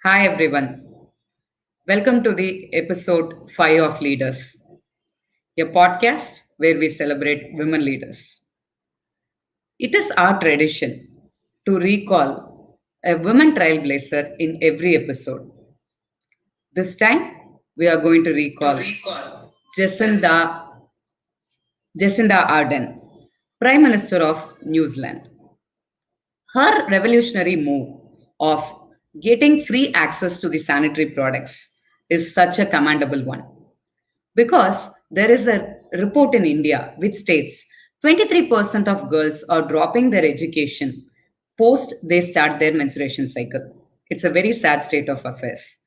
Hi everyone. Welcome to the episode 5 of Leaders, a podcast where we celebrate women leaders. It is our tradition to recall a woman trailblazer in every episode. This time, we are going to recall Jacinda, Jacinda Ardern, Prime Minister of New Zealand. Her revolutionary move of getting free access to the sanitary products is such a commendable one. Because there is a report in India which states 23% of girls are dropping their education post they start their menstruation cycle. It's a very sad state of affairs.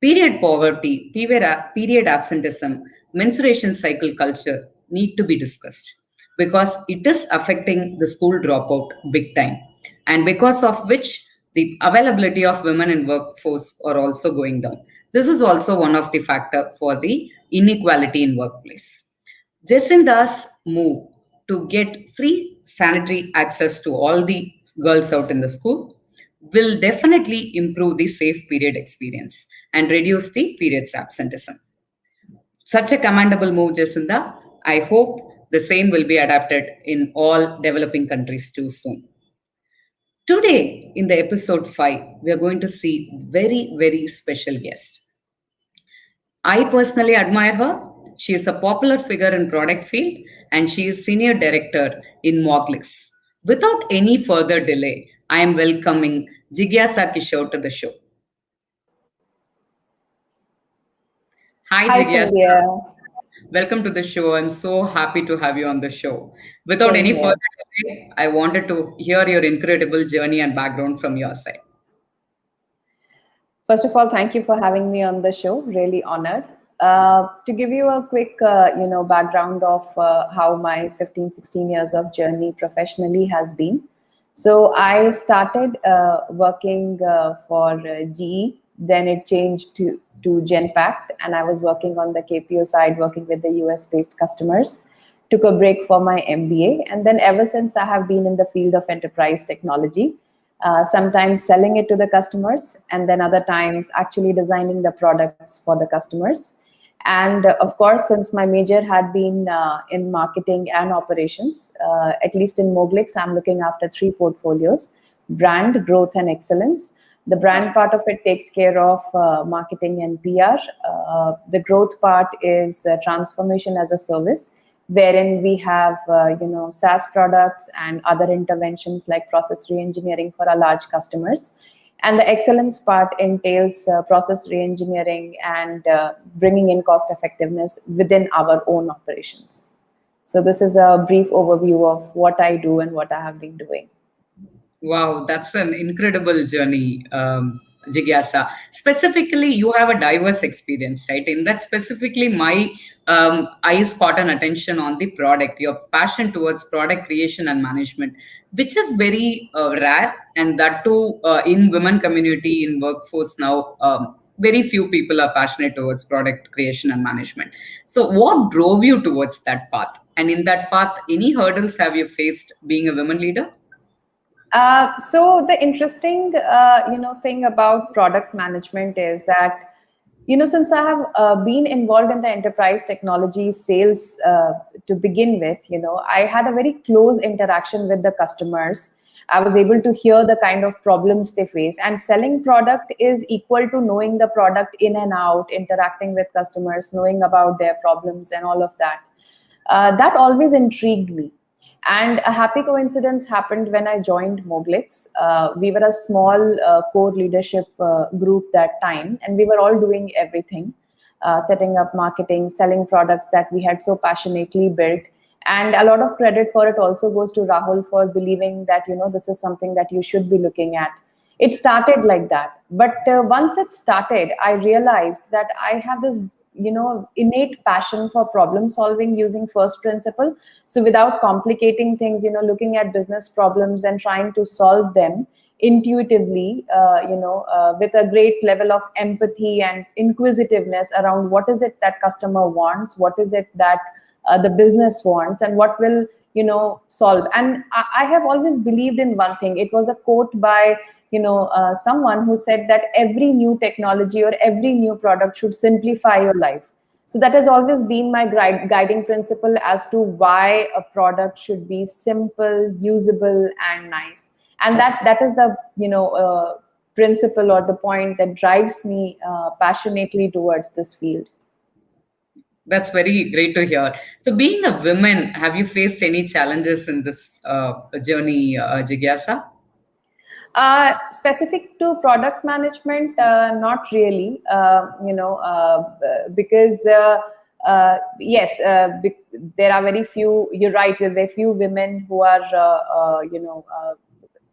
Period poverty, period absenteeism, menstruation cycle culture need to be discussed because it is affecting the school dropout big time, and because of which the availability of women in workforce are also going down. This is also one of the factor for the inequality in workplace. Jacinda's move to get free sanitary access to all the girls out in the school will definitely improve the safe period experience and reduce the periods absenteeism. Such a commendable move, Jacinda. I hope the same will be adapted in all developing countries too soon. Today, in the episode 5, we are going to see very, very special guest. I personally admire her. She is a popular figure in product field and she is senior director in Moglix. Without any further delay, I am welcoming Jigyasa Kishore to the show. Hi, Hi, Jigyasa. Scindia. Welcome to the show. I'm so happy to have you on the show. Without Same any here. further delay, I wanted to hear your incredible journey and background from your side. First of all, thank you for having me on the show. Really honored. To give you a quick, background of how my 15, 16 years of journey professionally has been. So I started working for GE. Then it changed to Genpact, and I was working on the KPO side, working with the US-based customers. Took a break for my MBA, and then ever since I have been in the field of enterprise technology. Sometimes selling it to the customers, and then other times actually designing the products for the customers. And of course, since my major had been in marketing and operations, at least in Moglix, I'm looking after three portfolios: brand, growth, and excellence. The brand part of it takes care of marketing and PR. The growth part is transformation as a service, wherein we have SaaS products and other interventions like process reengineering for our large customers. And the excellence part entails process reengineering and bringing in cost effectiveness within our own operations. So this is a brief overview of what I do and what I have been doing. Wow, that's an incredible journey, Jigyasa. Specifically, you have a diverse experience, right? In that, specifically, my eyes caught an attention on the product, your passion towards product creation and management, which is very rare, and that too in women community in workforce now. Very few people are passionate towards product creation and management. So, what drove you towards that path? And in that path, any hurdles have you faced being a women leader? So the interesting, thing about product management is that, since I have been involved in the enterprise technology sales to begin with, I had a very close interaction with the customers. I was able to hear the kind of problems they face, and selling product is equal to knowing the product in and out, interacting with customers, knowing about their problems and all of that. That always intrigued me. And a happy coincidence happened when I joined Moglix. We were a small core leadership group that time, and we were all doing everything, setting up marketing, selling products that we had so passionately built. And a lot of credit for it also goes to Rahul for believing that, this is something that you should be looking at. It started like that. But once it started, I realized that I have this innate passion for problem solving using first principle. So without complicating things, looking at business problems and trying to solve them intuitively, with a great level of empathy and inquisitiveness around what is it that customer wants, what is it that the business wants, and what will solve. And I have always believed in one thing. It was a quote by someone who said that every new technology or every new product should simplify your life. So that has always been my guiding principle as to why a product should be simple, usable, and nice. And that is the principle or the point that drives me passionately towards this field. That's very great to hear. So, being a woman, have you faced any challenges in this journey, Jigyasa? Specific to product management, not really. Because yes, there are very few. You're right. There are few women who are,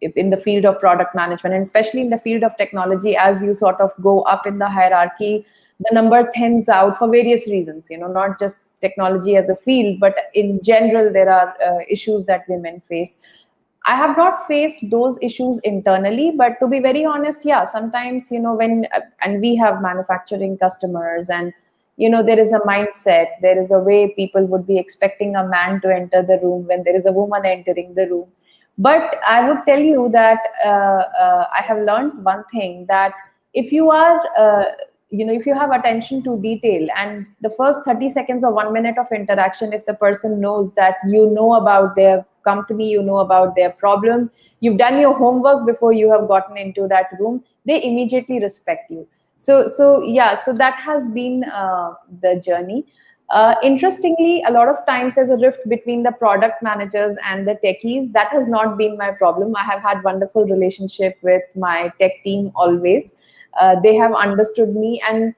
in the field of product management, and especially in the field of technology. As you sort of go up in the hierarchy, the number thins out for various reasons. Not just technology as a field, but in general, there are issues that women face. I have not faced those issues internally, but to be very honest, yeah, sometimes, and we have manufacturing customers, and, there is a mindset, there is a way people would be expecting a man to enter the room when there is a woman entering the room. But I would tell you that I have learned one thing, that if you are, if you have attention to detail, and the first 30 seconds or 1 minute of interaction, if the person knows that you know about their company, you know about their problem, you've done your homework before you have gotten into that room, they immediately respect you. So yeah, so that has been the journey. Interestingly, a lot of times there's a rift between the product managers and the techies. That has not been my problem. I have had wonderful relationship with my tech team always. They have understood me, and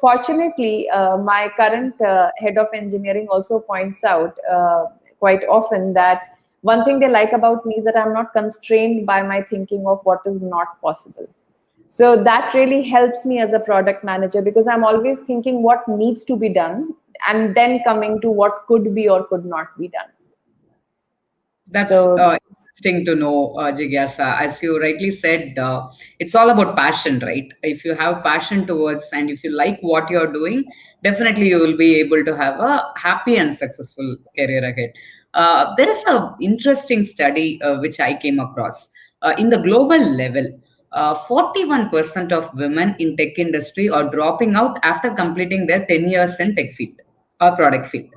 fortunately, my current head of engineering also points out quite often that one thing they like about me is that I'm not constrained by my thinking of what is not possible. So that really helps me as a product manager, because I'm always thinking what needs to be done and then coming to what could be or could not be done. That's So interesting to know, Jigyasa. As you rightly said, it's all about passion, right? If you have passion towards and if you like what you're doing, definitely you will be able to have a happy and successful career ahead. There is a interesting study which I came across. In the global level, 41% of women in tech industry are dropping out after completing their 10 years in tech field or product field.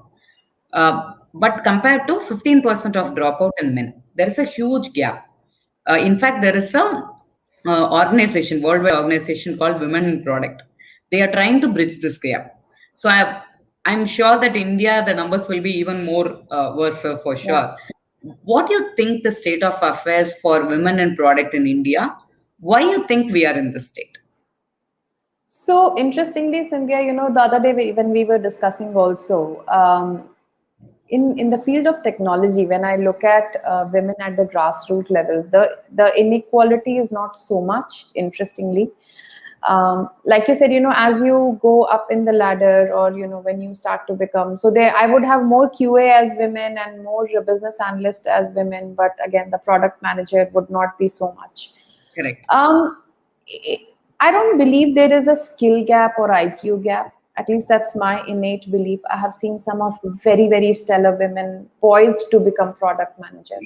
But compared to 15% of dropout in men, there is a huge gap. In fact, there is a worldwide organization called Women in Product. They are trying to bridge this gap. So I'm sure that India, the numbers will be even more worse for yeah. sure. What do you think the state of affairs for women in product in India? Why you think we are in this state? So interestingly, Cynthia, the other day when we were discussing also, in the field of technology, when I look at women at the grassroots level, the inequality is not so much, interestingly. Like you said, as you go up in the ladder, or when you start to become, so there I would have more QA as women and more business analyst as women, but again the product manager would not be so much. Correct. I don't believe there is a skill gap or IQ gap. At least that's my innate belief. I have seen some of very, very stellar women poised to become product manager.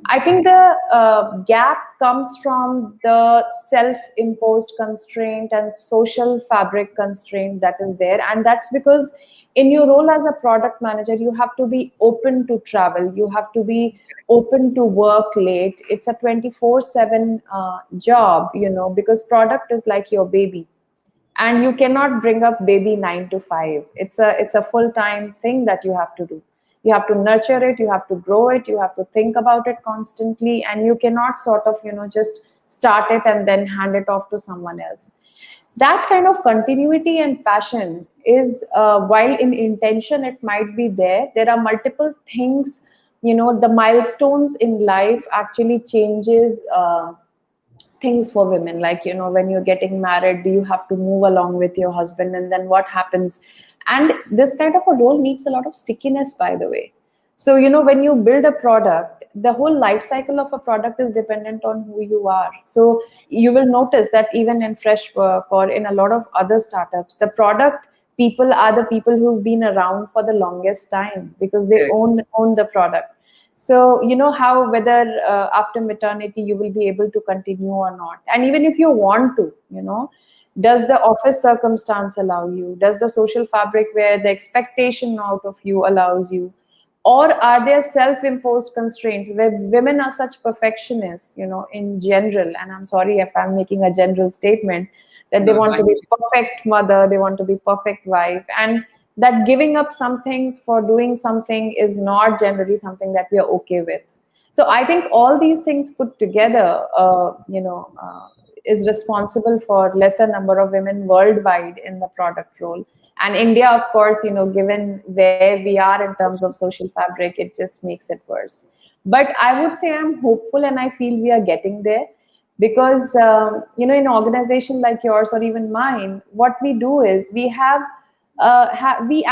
I think the gap comes from the self-imposed constraint and social fabric constraint that is there. And that's because in your role as a product manager, you have to be open to travel. You have to be open to work late. It's a 24/7 job, because product is like your baby. And you cannot bring up baby 9 to 5. It's a full-time thing that you have to do. You have to nurture it, you have to grow it, you have to think about it constantly, and you cannot sort of just start it and then hand it off to someone else. That kind of continuity and passion is, while in intention it might be there are multiple things, the milestones in life actually changes things for women. Like, when you're getting married, do you have to move along with your husband, and then what happens? And this kind of a role needs a lot of stickiness, by the way. So when you build a product, the whole life cycle of a product is dependent on who you are. So you will notice that even in Freshwork or in a lot of other startups, the product people are the people who've been around for the longest time, because they Correct. own the product. So you know how whether after maternity you will be able to continue or not, and even if you want to, does the office circumstance allow you, does the social fabric where the expectation out of you allows you, or are there self-imposed constraints where women are such perfectionists, in general, and I'm sorry if I'm making a general statement, that they No, want I to be perfect mother, they want to be perfect wife, and that giving up some things for doing something is not generally something that we are okay with. So I think all these things put together, is responsible for lesser number of women worldwide in the product role. And India, of course, given where we are in terms of social fabric, it just makes it worse. But I would say I'm hopeful, and I feel we are getting there, because in an organization like yours or even mine, what we do is we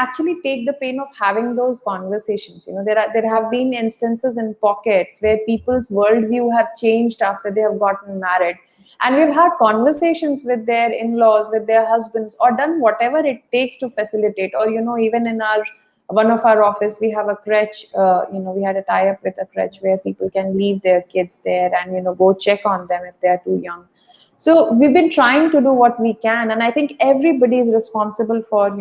actually take the pain of having those conversations. There have been instances in pockets where people's worldview have changed after they have gotten married, and we've had conversations with their in-laws, with their husbands, or done whatever it takes to facilitate. Or even in our one of our office, we have a crèche. We had a tie-up with a crèche where people can leave their kids there and go check on them if they are too young. So we've been trying to do what we can, and I think everybody is responsible for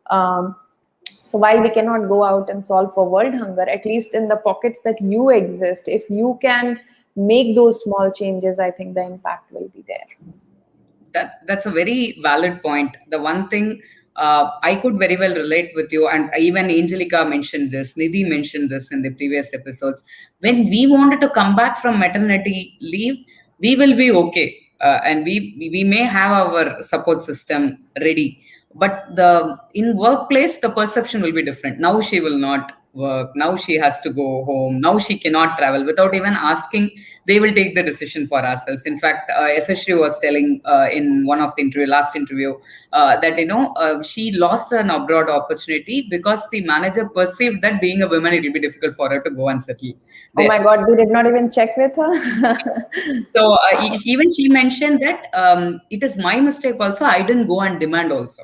so while we cannot go out and solve for world hunger, at least in the pockets that you exist, if you can make those small changes, I think the impact will be there. That's a very valid point. The one thing I could very well relate with you, and even Angelica mentioned this, Nidhi mentioned this in the previous episodes. When we wanted to come back from maternity leave, we will be okay, and we may have our support system ready. But the in workplace, the perception will be different. Now she will not work. Now she has to go home. Now she cannot travel. Without even asking, they will take the decision for ourselves. In fact, SSG was telling in one of the last interview, that she lost an abroad opportunity because the manager perceived that being a woman, it will be difficult for her to go and settle Oh there. my God, we did not even check with her. So even she mentioned that it is my mistake also. I didn't go and demand also.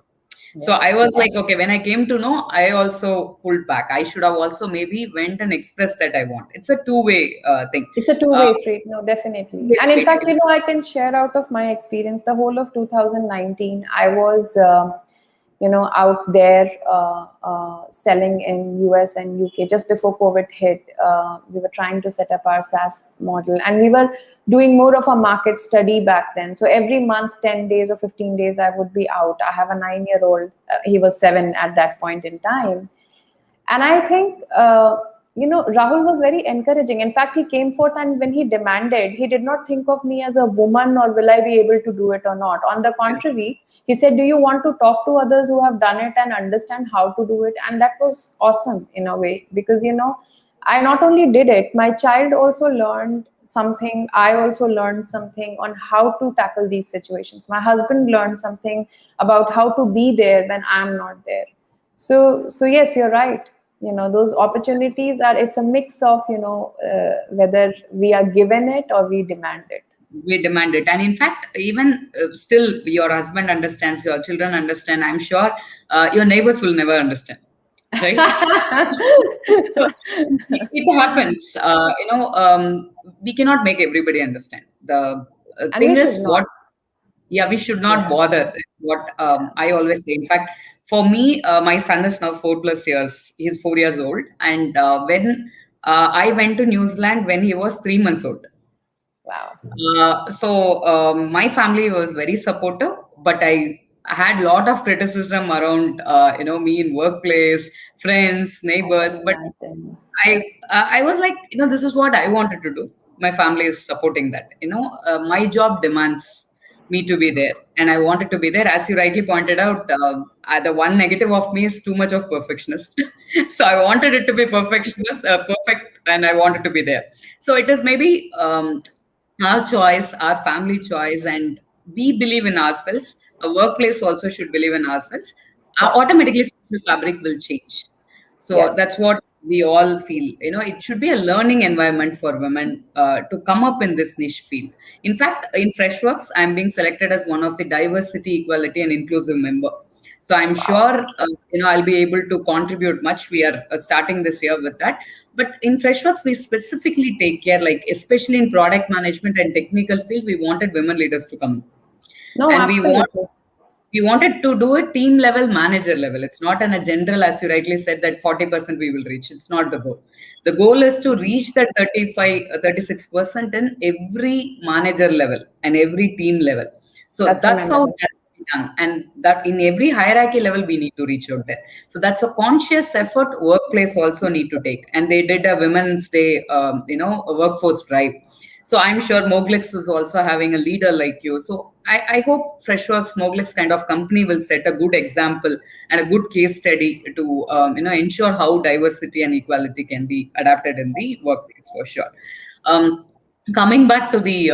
So Yeah. I was like, okay, when I came to know, I also pulled back. I should have also maybe went and expressed that I want. It's a two-way thing. It's a Uh, two-way street, no, definitely. Yes, And in wait. fact, I can share out of my experience. The whole of 2019, I was, out there selling in US and UK just before COVID hit. We were trying to set up our SaaS model, and we were doing more of a market study back then. So every month, 10 days or 15 days, I would be out. I have a 9-year-old. He was 7 at that point in time. And I think, Rahul was very encouraging. In fact, he came forth, and when he demanded, he did not think of me as a woman or will I be able to do it or not. On the contrary, he said, do you want to talk to others who have done it and understand how to do it? And that was awesome in a way, because, I not only did it, my child also learned something. I also learned something on how to tackle these situations. My husband learned something about how to be there when I'm not there. So yes, you're right. Those opportunities are, it's a mix of, whether we are given it or we demand it. We demand it. And in fact, even still, your husband understands, your children understand. I'm sure your neighbors will never understand, right? So it happens. We cannot make everybody understand. The And we thing should is, not. what yeah, we should not Yeah. bother. That's what Yeah. I always say. In fact, for me, my son is now 4 plus years. He's 4 years old, and when I went to New Zealand when he was 3 months old. Wow. So my family was very supportive, but I had a lot of criticism around me in workplace, friends, I can neighbors. But imagine. I was like, this is what I wanted to do. My family is supporting that. My job demands me to be there, and I wanted to be there. As you rightly pointed out, the one negative of me is too much of perfectionist. So I wanted it to be perfect, and I wanted to be there. So it is maybe our choice, our family choice, and we believe in ourselves. A workplace also should believe in ourselves. Yes. Automatically, social fabric will change. So Yes. that's what we all feel. It should be a learning environment for women to come up in this niche field. In fact, in Freshworks, I'm being selected as one of the diversity, equality, and inclusive member. So I'm sure I'll be able to contribute much. We are starting this year with that. But in Freshworks, we specifically take care, like especially in product management and technical field, we wanted women leaders to come, No, and absolutely. we wanted to do a team level, manager level. It's not an a general, as you rightly said, that 40% we will reach. It's not the goal. The goal is to reach that 35, 36% in every manager level and every team level. So That's that's how it commendable. has to be done. And that in every hierarchy level, we need to reach out there. So that's a conscious effort workplace also need to take. And they did a Women's Day, a workforce drive. So I'm sure Moglix is also having a leader like you. So I hope Freshworks Moglix kind of company will set a good example and a good case study to ensure how diversity and equality can be adapted in the workplace for sure. Um, Coming back to the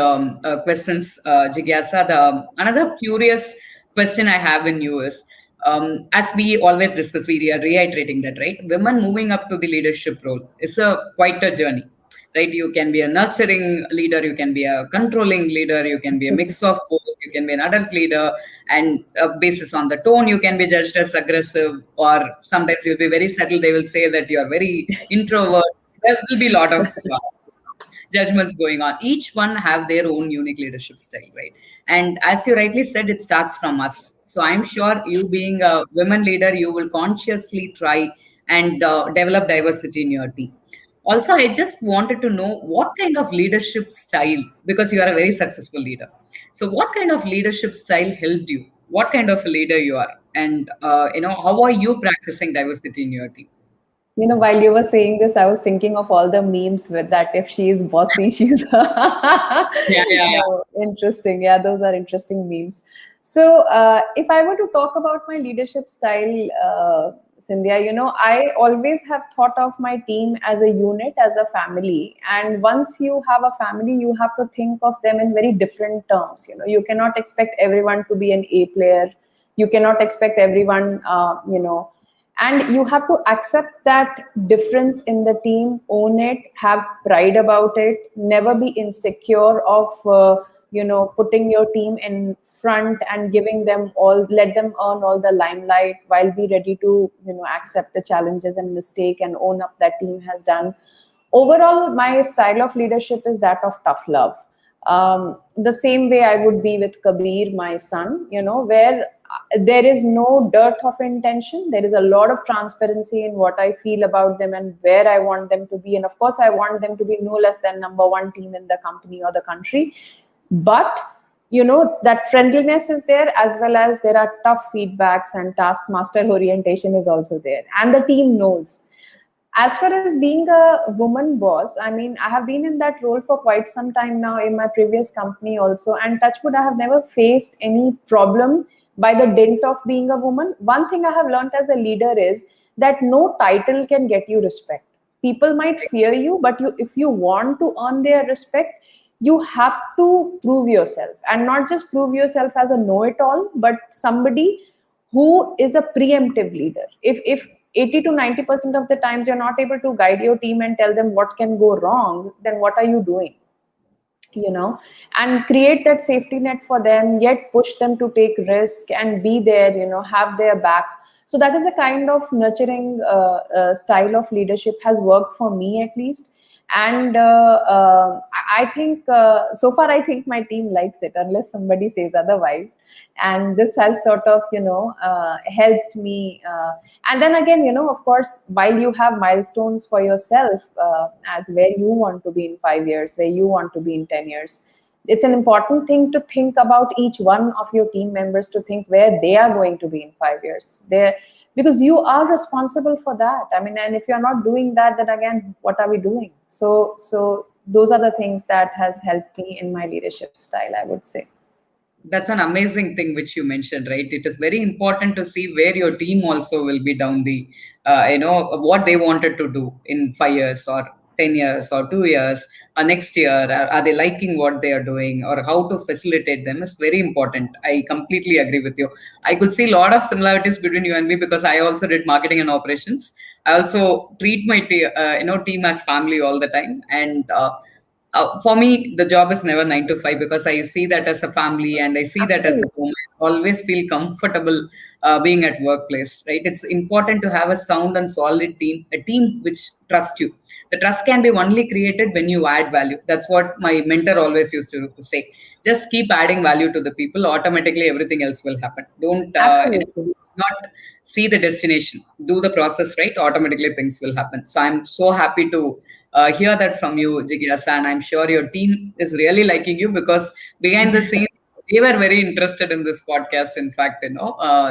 questions, Jigyasa, the another curious question I have in you is, as we always discuss, we are reiterating that, right? Women moving up to the leadership role is a quite a journey, right? You can be a nurturing leader, you can be a controlling leader, you can be a mix of both, you can be an adult leader, and basis on the tone, you can be judged as aggressive, or sometimes you'll be very subtle. They will say that you are very introvert. There will be a lot of judgments going on. Each one have their own unique leadership style, right? And as you rightly said, it starts from us. So I'm sure you being a women leader, you will consciously try and develop diversity in your team. Also, I just wanted to know what kind of leadership style, because you are a very successful leader. So what kind of leadership style helped you? What kind of a leader you are? And how are you practicing diversity in your team? While you were saying this, I was thinking of all the memes with that. If she is bossy, she's Yeah, yeah, yeah. no, interesting. Yeah, those are interesting memes. So, if I were to talk about my leadership style, Cynthia, I always have thought of my team as a unit, as a family. And once you have a family, you have to think of them in very different terms. You cannot expect everyone to be an A player. You cannot expect everyone, and you have to accept that difference in the team, own it, have pride about it, never be insecure of putting your team in front and giving them all, let them earn all the limelight, while be ready to accept the challenges and mistake and own up that team has done. Overall, my style of leadership is that of tough love. The same way I would be with Kabir, my son, where there is no dearth of intention. There is a lot of transparency in what I feel about them and where I want them to be. And of course, I want them to be no less than number one team in the company or the country. But that friendliness is there, as well as there are tough feedbacks, and taskmaster orientation is also there. And the team knows. As far as being a woman boss, I mean, I have been in that role for quite some time now in my previous company also. And touchwood, I have never faced any problem by the dint of being a woman. One thing I have learned as a leader is that no title can get you respect. People might fear you, but if you want to earn their respect, you have to prove yourself, and not just prove yourself as a know-it-all, but somebody who is a preemptive leader. If 80 to 90% of the times you're not able to guide your team and tell them what can go wrong, then what are you doing? And create that safety net for them, yet push them to take risk and be there, have their back. So that is the kind of nurturing style of leadership has worked for me, at least. And I think so far, I think my team likes it, unless somebody says otherwise. And this has sort of helped me. And then again, of course, while you have milestones for yourself, as where you want to be in 5 years, where you want to be in 10 years, it's an important thing to think about each one of your team members, to think where they are going to be in 5 years. Because you are responsible for that. I mean, and if you're not doing that, then again, what are we doing? So those are the things that has helped me in my leadership style, I would say. That's an amazing thing which you mentioned, right? It is very important to see where your team also will be down the, what they wanted to do in 5 years or 10 years or 2 years or next year. Are they liking what they are doing, or how to facilitate them is very important. I completely agree with you. I could see a lot of similarities between you and me, because I also did marketing and operations. I also treat my team as family all the time. And for me, the job is never 9 to 5, because I see that as a family and I see that as a Absolutely. home. always feel comfortable being at workplace, right? It's important to have a sound and solid team, a team which trusts you. The trust can be only created when you add value. That's what my mentor always used to say. Just keep adding value to the people, automatically everything else will happen. Don't Absolutely. not see the destination, do the process right, automatically things will happen. So I'm so happy to hear that from you, Jigyasa, and I'm sure your team is really liking you, because behind the scenes they were very interested in this podcast, in fact,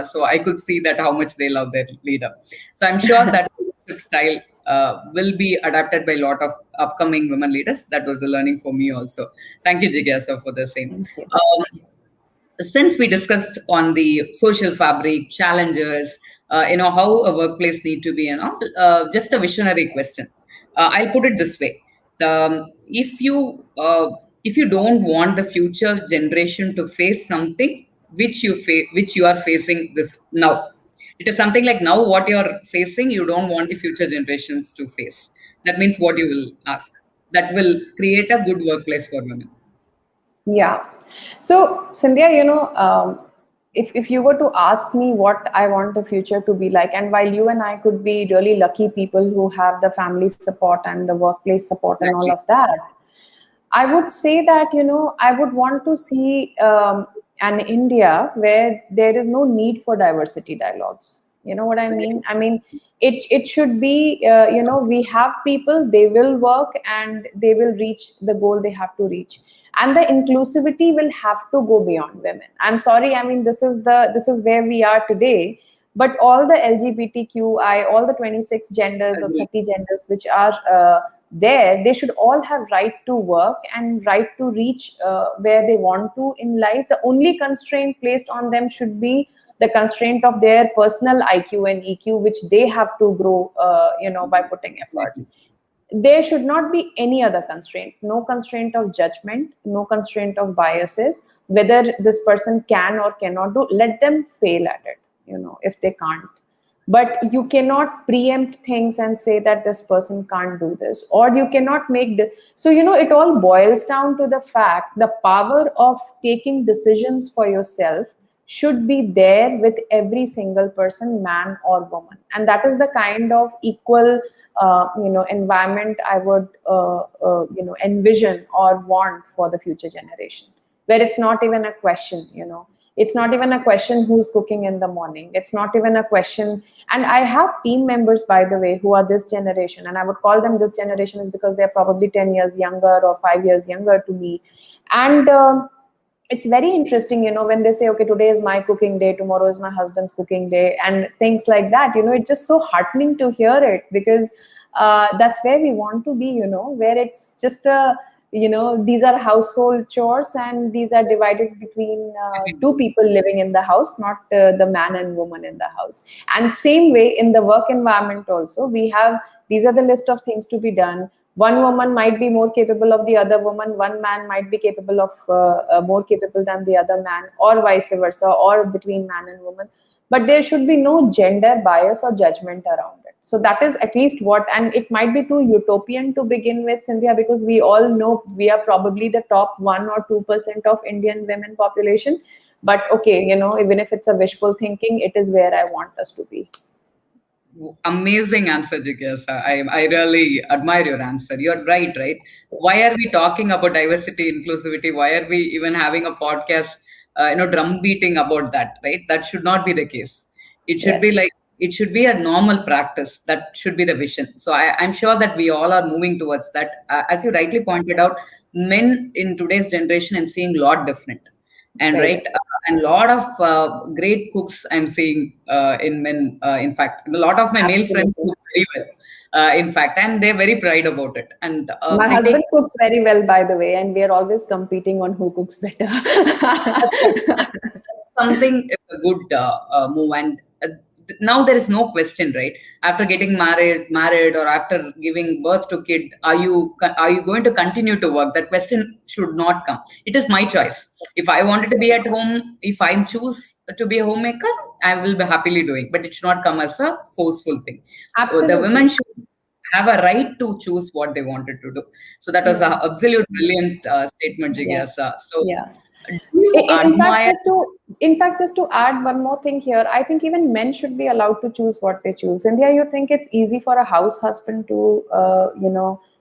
so I could see that how much they love their leader. So I'm sure that style will be adapted by a lot of upcoming women leaders. That was a learning for me also. Thank you, Jigyasa, for the same. Thank you. Since we discussed on the social fabric challenges, how a workplace need to be, just a visionary question. I'll put it this way: if you don't want the future generation to face something which you are facing this now, it is something like now what you are facing, you don't want the future generations to face. That means what you will ask. That will create a good workplace for women. Yeah. So, Scindia, if you were to ask me what I want the future to be like, and while you and I could be really lucky people who have the family support and the workplace support and all Exactly. of that, I would say that, I would want to see an India where there is no need for diversity dialogues. You know what I mean? I mean, it should be, we have people, they will work and they will reach the goal they have to reach. And the inclusivity will have to go beyond women. I'm sorry, I mean, this is where we are today. But all the LGBTQI, all the 26 genders or Agree. 30 genders which are there, they should all have right to work and right to reach where they want to in life. The only constraint placed on them should be the constraint of their personal IQ and EQ, which they have to grow, by putting effort. Exactly. There should not be any other constraint, no constraint of judgment, no constraint of biases, whether this person can or cannot do. Let them fail at it, if they can't. But you cannot preempt things and say that this person can't do this, or you cannot so it all boils down to the fact the power of taking decisions for yourself should be there with every single person, man or woman. And that is the kind of equal environment I would envision or want for the future generation, where it's not even a question. It's not even a question who's cooking in the morning. It's not even a question. And I have team members, by the way, who are this generation, and I would call them this generation is because they're probably 10 years younger or 5 years younger to me. And it's very interesting, when they say, okay, today is my cooking day, tomorrow is my husband's cooking day, and things like that. It's just so heartening to hear it, because that's where we want to be, where it's just these are household chores and these are divided between two people living in the house, not the man and woman in the house. And same way in the work environment also, we have, these are the list of things to be done. One woman might be more capable of the other woman, one man might be capable of more capable than the other man, or vice versa, or between man and woman. But there should be no gender bias or judgment around it. So that is at least what, and it might be too utopian to begin with, Cynthia, because we all know we are probably the top 1 or 2% of Indian women population. But okay, even if it's a wishful thinking, it is where I want us to be. Amazing answer, Jigyasa. I really admire your answer. You're right? Why are we talking about diversity, inclusivity? Why are we even having a podcast, drum beating about that, right? That should not be the case. It should be Yes. like, it should be a normal practice. That should be the vision. So I'm sure that we all are moving towards that. As you rightly pointed out, men in today's generation, I'm seeing a lot different. And Very right, different. and a lot of great cooks I'm seeing in men. In fact, a lot of my male friends Absolutely. cook very well. In fact, and they're very proud about it. And My I take husband cooks very well, by the way, and we are always competing on who cooks better. that's something is a good move. And now there is no question, right? After getting married, or after giving birth to kid, are you going to continue to work? That question should not come. It is my choice. If I wanted to be at home, if I choose to be a homemaker, I will be happily doing. But it should not come as a forceful thing. The women Absolutely. should have a right to choose what they wanted to do. So that was an Yeah. absolute brilliant statement, Yeah. Jigyasa. So Yeah. Do you In fact, admire? just to add one more thing here, I think even men should be allowed to choose what they choose. India, you think it's easy for a house husband to,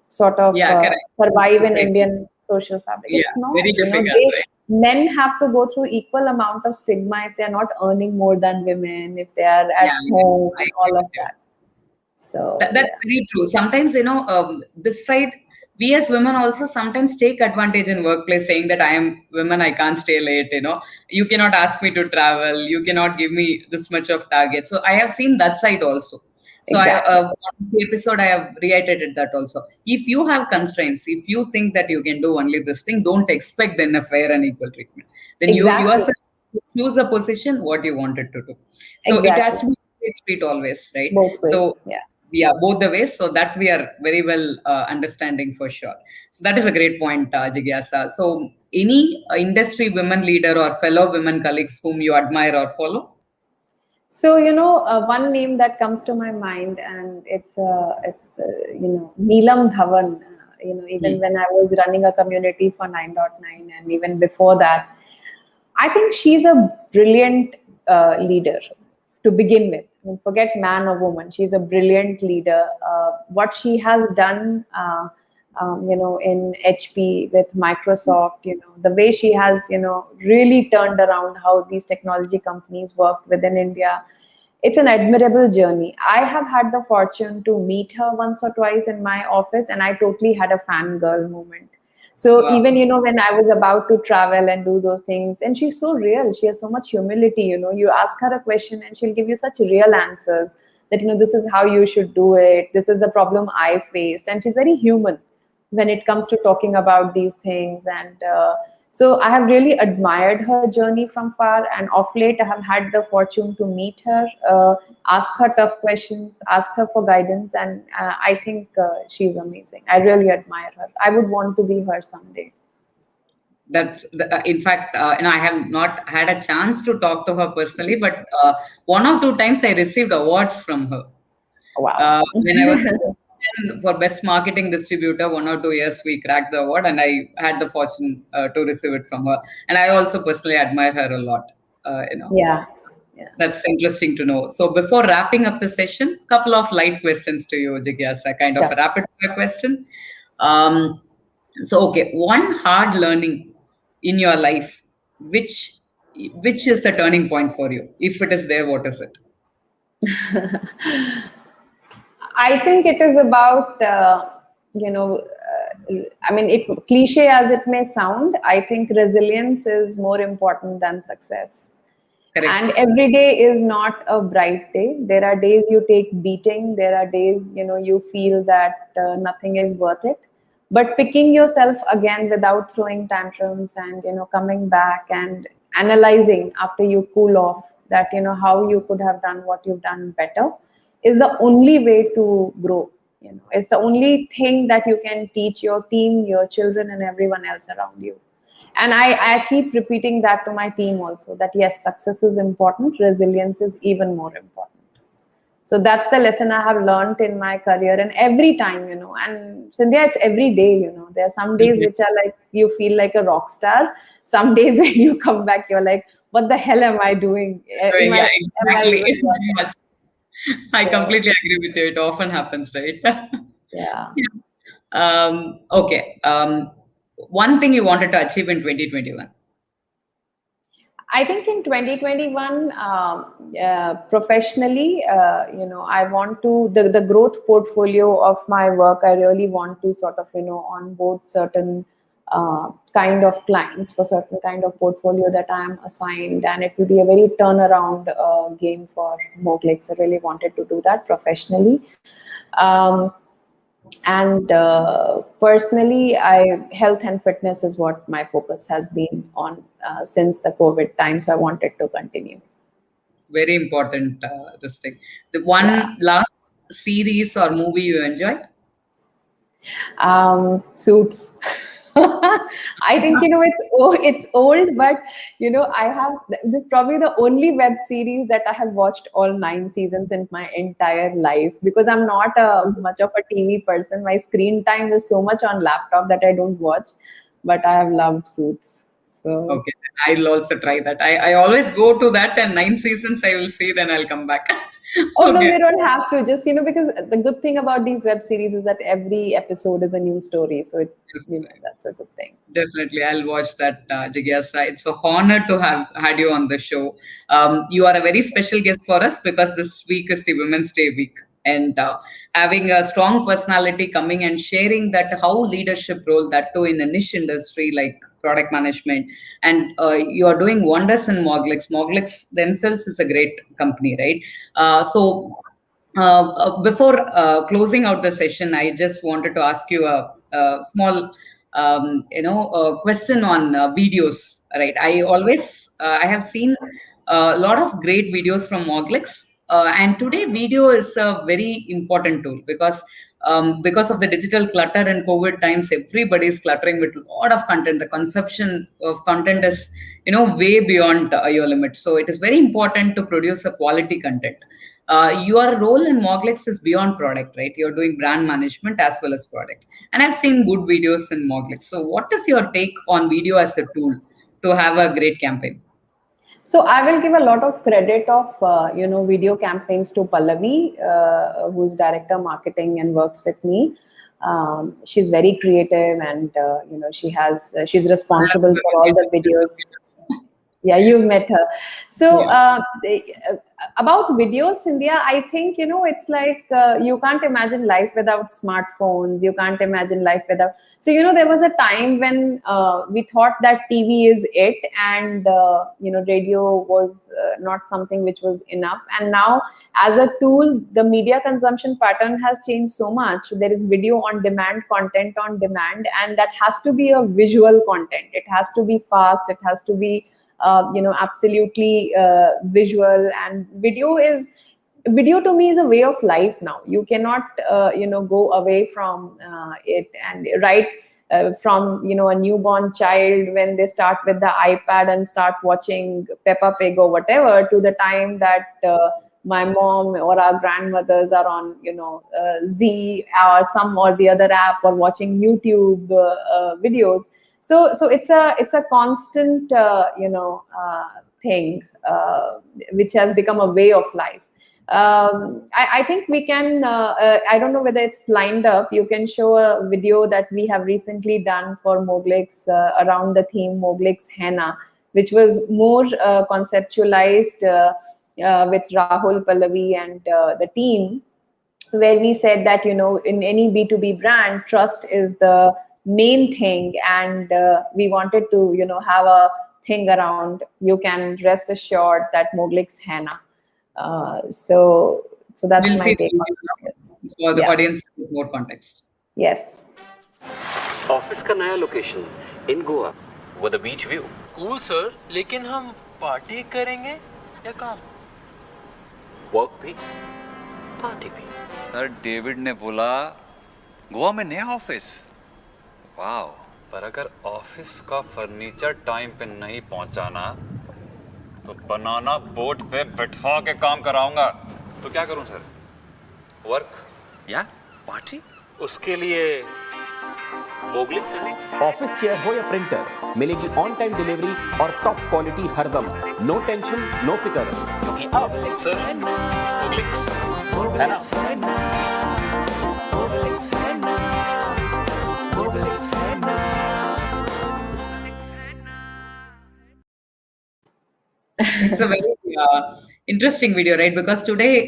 sort of Yeah, correct. survive in Right. Indian social fabric. Yeah, It's not. very You know, difficult, they right? men have to go through equal amount of stigma if they are not earning more than women, if they are Yeah, at home, I and agree all of with you. that. So That's yeah, very true. Sometimes, this side, we as women also sometimes take advantage in workplace saying that I am women, I can't stay late, you cannot ask me to travel, you cannot give me this much of target. So I have seen that side also. So exactly, on the episode, I have reiterated that also. If you have constraints, if you think that you can do only this thing, don't expect then a fair and equal treatment. Then you exactly, yourself choose a position what you wanted to do. So it has exactly. to be street always, right? Both So ways. Yeah. yeah, both the ways, so that we are very well understanding for sure. So that is a great point, Jigyasa. So any industry women leader or fellow women colleagues whom you admire or follow? So one name that comes to my mind, and it's Neelam Dhawan. Even Hmm. when I was running a community for 9.9, and even before that, I think she's a brilliant leader to begin with. I mean, forget man or woman. She's a brilliant leader. What she has done, in HP with Microsoft, the way she has, really turned around how these technology companies work within India. It's an admirable journey. I have had the fortune to meet her once or twice in my office, and I totally had a fangirl moment. So Wow. even when I was about to travel and do those things, and she's so real, she has so much humility. You ask her a question and she'll give you such real answers that this is how you should do it. This is the problem I faced, and she's very human when it comes to talking about these things. And so I have really admired her journey from far. And of late, I have had the fortune to meet her, ask her tough questions, ask her for guidance, and I think she's amazing. I really admire her. I would want to be her someday. In fact, I have not had a chance to talk to her personally, but one or two times I received awards from her. Wow. When I was for best marketing distributor, 1 or 2 years we cracked the award, and I had the fortune to receive it from her. And I also personally admire her a lot. Uh, you know, Yeah. Yeah. that's interesting to know. So before wrapping up the session, couple of light questions to you, Jigyasa, kind of Sure. a rapid fire question. Um, okay, one hard learning in your life, which which is a turning point for you? If it is there, what is it? I think it is about, I mean, cliche as it may sound, I think resilience is more important than success. Correct. And every day is not a bright day. There are days you take beating. There are days, you feel that nothing is worth it. But picking yourself again without throwing tantrums, and, coming back and analyzing after you cool off that, how you could have done what you've done better is the only way to grow. It's the only thing that you can teach your team, your children, and everyone else around you. And I keep repeating that to my team also, that yes, success is important, resilience is even more important. So that's the lesson I have learned in my career. And every time, and Cynthia, it's every day. There are some days Mhm. which are like you feel like a rock star. Some days when you come back, you're like, what the hell am I doing? Right, yeah, Am I exactly. even Very worth it? much. I So completely agree with you. It often happens, right? yeah. Yeah. Okay. One thing you wanted to achieve in 2021. I think in 2021, professionally, I want to, the growth portfolio of my work, I really want to sort of, onboard certain kind of clients for certain kind of portfolio that I am assigned. And it will be a very turnaround game for Moglix. I really wanted to do that professionally. Um, and personally, health and fitness is what my focus has been on since the COVID time. So I wanted to continue. Very important, this thing. The Yeah. one last series or movie you enjoyed? Suits. I think it's old, but I have this is probably the only web series that I have watched all 9 seasons in my entire life, because I'm not a much of a TV person. My screen time is so much on laptop that I don't watch, but I have loved Suits. So, Okay, then I'll also try that. I always go to that, and 9 seasons I will see, then I'll come back. oh no, Okay. you don't have to. Just, because the good thing about these web series is that every episode is a new story. So Yes, that's a good thing. definitely, I'll watch that, Jigyasa. It's a honor to have had you on the show. You are a very special guest for us because this week is the Women's Day week, and having a strong personality coming and sharing that how leadership role, that too in a niche industry like product management, and you are doing wonders in Moglix. Moglix themselves is a great company, right? So before closing out the session, I just wanted to ask you a small, question on videos. Right? I have seen a lot of great videos from Moglix, and today video is a very important tool because of the digital clutter and COVID times, everybody is cluttering with a lot of content. The consumption of content is, way beyond your limit. So it is very important to produce a quality content. Your role in Moglix is beyond product, right? You're doing brand management as well as product. And I've seen good videos in Moglix. So, what is your take on video as a tool to have a great campaign? So I will give a lot of credit of video campaigns to Pallavi, who's director marketing and works with me. She's very creative, and she's responsible for all the videos. Yeah, you met her. So Yeah. about videos, India, I think it's like you can't imagine life without smartphones. You can't imagine life without. So there was a time when we thought that TV is it, and radio was not something which was enough. And now, as a tool, the media consumption pattern has changed so much. There is video on demand, content on demand, and that has to be a visual content. It has to be fast. It has to be absolutely visual. And video to me is a way of life now. You cannot go away from it. And right from a newborn child, when they start with the iPad and start watching Peppa Pig or whatever, to the time that my mom or our grandmothers are on Z or some or the other app, or watching YouTube videos. So it's a constant thing, which has become a way of life. I think we can, I don't know whether it's lined up. You can show a video that we have recently done for Moglix around the theme Moglix Henna, which was more conceptualized with Rahul, Pallavi, and the team, where we said that in any B2B brand, trust is the main thing. And we wanted to have a thing around, you can rest assured that Moglix Henna. So that's We'll my see the take on video this. for the Yeah. audience with more context. Yes. Office का नया location in Goa with a beach view. Cool sir, लेकिन हम party करेंगे या काम? Work भी, party भी. Sir David ने बोला गोवा में नया ऑफिस. वाओ. पर अगर ऑफिस का फर्नीचर टाइम पे नहीं पहुंचा ना, तो बनाना बोट पे बिठा के काम कराऊंगा. तो क्या करूं सर? वर्क या पार्टी? उसके लिए मोगलिक्स है. ऑफिस चेयर हो या प्रिंटर, मिलेगी ऑन टाइम डिलीवरी और टॉप क्वालिटी हरदम. नो टेंशन, नो फिकर. क्योंकि अब सर मोगलिक्स है ना. It's a very interesting video, right? Because today,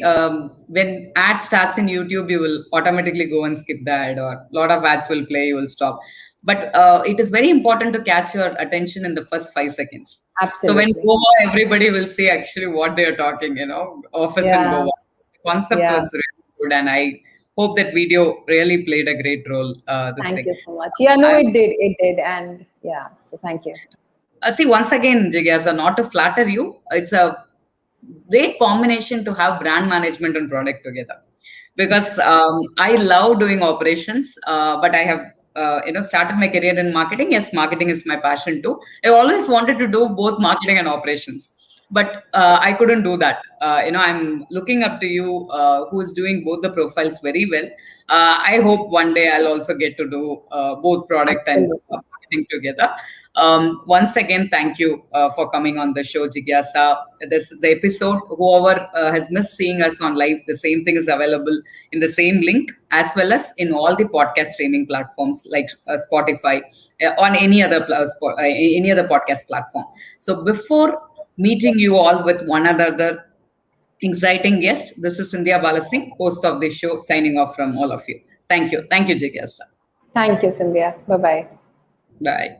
when ad starts in YouTube, you will automatically go and skip the ad, or a lot of ads will play, you will stop. But it is very important to catch your attention in the first 5 seconds. So when Absolutely. Goa, everybody will see actually what they are talking, office in Yeah. Goa. The concept Yeah. was really good, and I hope that video really played a great role. This Thank thing. you so much. Yeah, no, I- it did. And yeah, so thank you. See, once again, Jigyasa, not to flatter you, it's a great combination to have brand management and product together. Because I love doing operations, but I have started my career in marketing. Yes, marketing is my passion too. I always wanted to do both marketing and operations, but I couldn't do that. I'm looking up to you, who is doing both the profiles very well. I hope one day I'll also get to do both product and Absolutely. marketing together. Once again, thank you for coming on the show, Jigyasa. The episode, whoever has missed seeing us on live, the same thing is available in the same link as well as in all the podcast streaming platforms like Spotify, on any other podcast platform. So before meeting you all with one another exciting guest, this is Scindia Balasingh, host of the show, signing off from all of you. Thank you. Thank you, Jigyasa. Thank you, Scindia. Bye bye. Bye.